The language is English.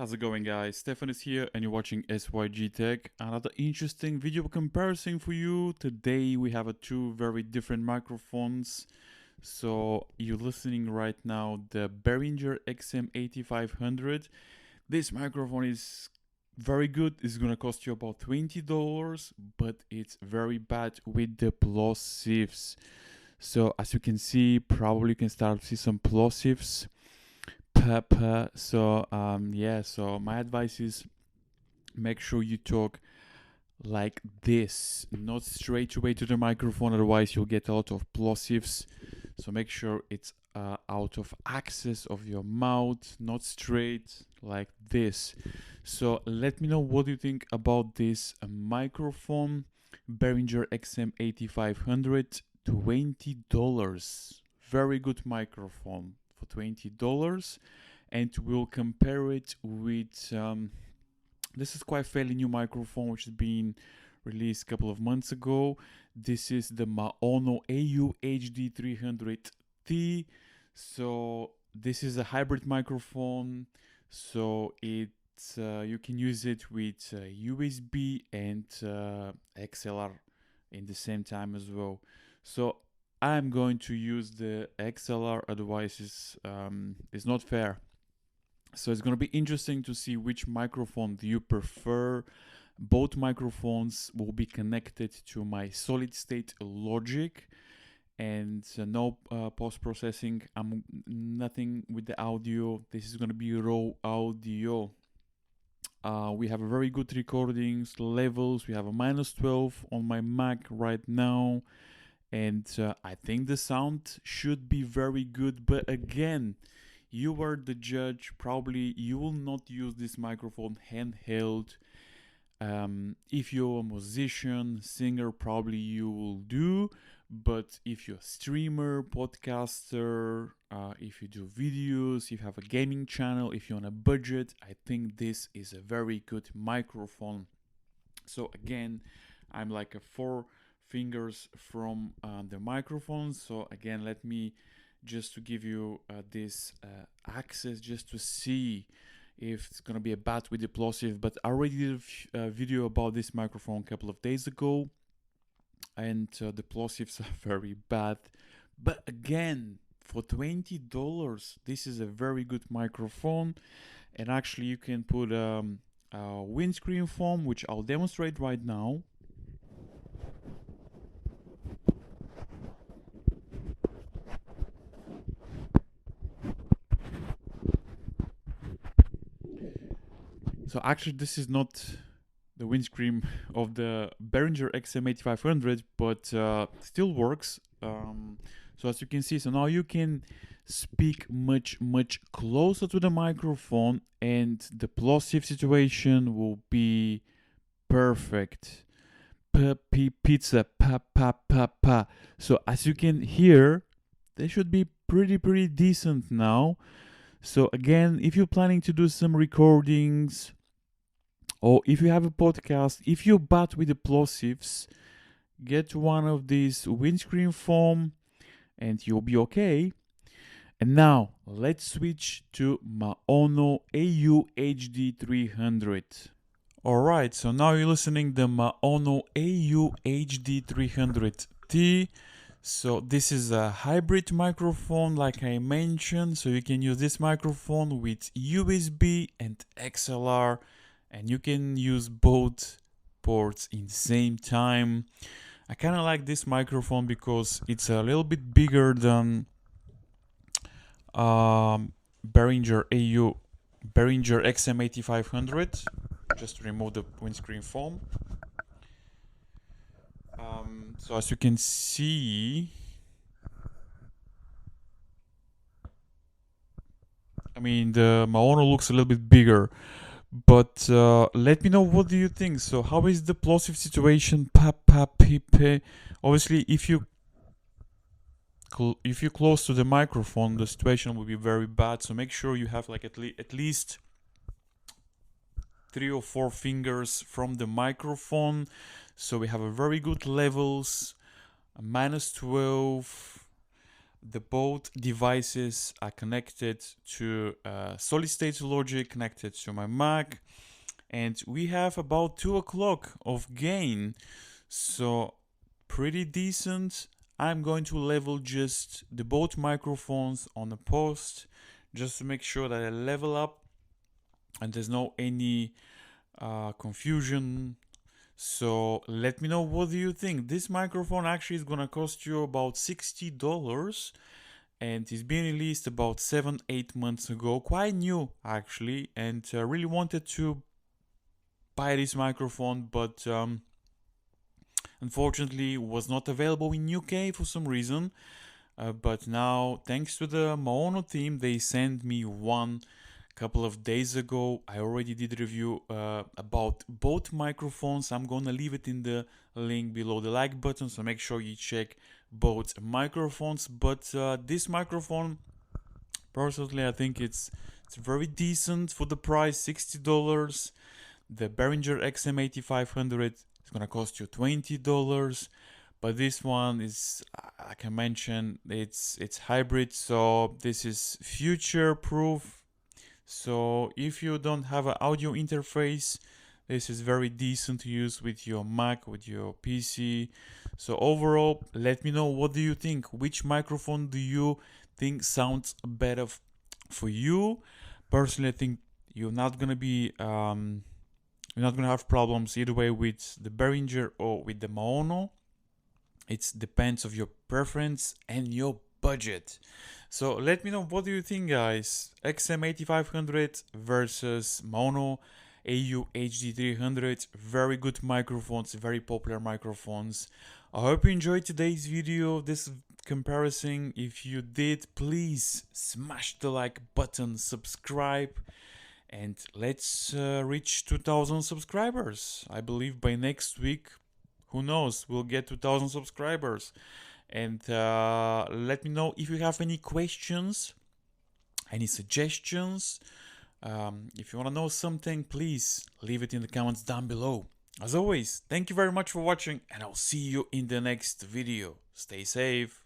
How's it going, guys? Stefan is here and you're watching Sygtech. Another interesting video comparison for you. Today we have two very different microphones. So you're listening right now the Behringer XM8500. This microphone is very good. It's gonna cost you about $20, but it's very bad with the plosives. So as you can see, probably you can start to see some plosives. So my advice is make sure you talk like this, not straight away to the microphone, otherwise you'll get a lot of plosives. So make sure it's out of access of your mouth, not straight like this. So let me know what you think about this microphone, Behringer XM8500, $20. Very good microphone for $20, and we'll compare it with this is quite fairly new microphone which has been released a couple of months ago. This is the Maono AU-HD300T. So this is a hybrid microphone, so it's you can use it with USB and XLR in the same time as well. So I'm going to use the XLR, otherwise it's not fair. So it's going to be interesting to see which microphone do you prefer. Both microphones will be connected to my solid state logic, and no post-processing. Nothing with the audio. This is going to be raw audio. We have a very good recordings levels. We have a -12 on my Mac right now. And I think the sound should be very good, but again, you are the judge. Probably you will not use this microphone handheld. If you're a musician, singer, probably you will do. But if you're a streamer, podcaster, if you do videos, if you have a gaming channel, if you're on a budget, I think this is a very good microphone. So again, I'm like a 4 fingers from the microphone. So again, let me just to give you this access just to see if it's gonna be a bad with the plosive. But I already did a video about this microphone a couple of days ago, and the plosives are very bad. But again, for $20, this is a very good microphone. And actually you can put a windscreen foam, which I'll demonstrate right now. So actually this is not the windscreen of the Behringer XM8500, but still works. So as you can see, so now you can speak much closer to the microphone, and the plosive situation will be perfect. Pizza, pa. So as you can hear, they should be pretty decent now. So again, if you're planning to do some recordings, or if you have a podcast, if you're bad with the plosives, get one of these windscreen foam and you'll be okay. And now let's switch to Maono AU-HD300. Alright, so now you're listening to the Maono AU-HD300T. So this is a hybrid microphone like I mentioned, so you can use this microphone with USB and XLR, and you can use both ports in the same time. I kind of like this microphone because it's a little bit bigger than Behringer XM8500. Just to remove the windscreen foam. So as you can see, I mean the Maono looks a little bit bigger. But let me know, what do you think? So how is the plosive situation? Obviously, if you're close to the microphone, the situation will be very bad. So make sure you have like at least 3 or 4 fingers from the microphone. So we have a very good levels, a -12, The both devices are connected to solid state logic, connected to my Mac, and we have about 2 o'clock of gain, so pretty decent. I'm going to level just the both microphones on a post just to make sure that I level up and there's no any confusion. So let me know, what do you think? This microphone actually is gonna cost you about $60, and it's been released about 7-8 months ago, quite new actually, and really wanted to buy this microphone, but unfortunately was not available in UK for some reason. But now, thanks to the Maono team, they sent me one a couple of days ago. I already did a review about both microphones. I'm gonna leave it in the link below the like button, so make sure you check both microphones. But this microphone, personally, I think it's very decent for the price, $60. The Behringer XM8500 is gonna cost you $20. But this one is, I can mention, it's hybrid, so this is future proof. So if you don't have an audio interface, this is very decent to use with your Mac, with your PC. So overall, let me know, what do you think? Which microphone do you think sounds better for you? Personally, I think you're not gonna have problems either way with the Behringer or with the Maono. It depends of your preference and your budget. So let me know, what do you think, guys? XM8500 versus Maono AU HD300. Very good microphones, very popular microphones. I hope you enjoyed today's video, this comparison. If you did, please smash the like button, subscribe, and let's reach 2,000 subscribers. I believe by next week, who knows, we'll get 2,000 subscribers. And let me know if you have any questions, any suggestions. If you want to know something, please leave it in the comments down below. As always, thank you very much for watching, and I'll see you in the next video. Stay safe.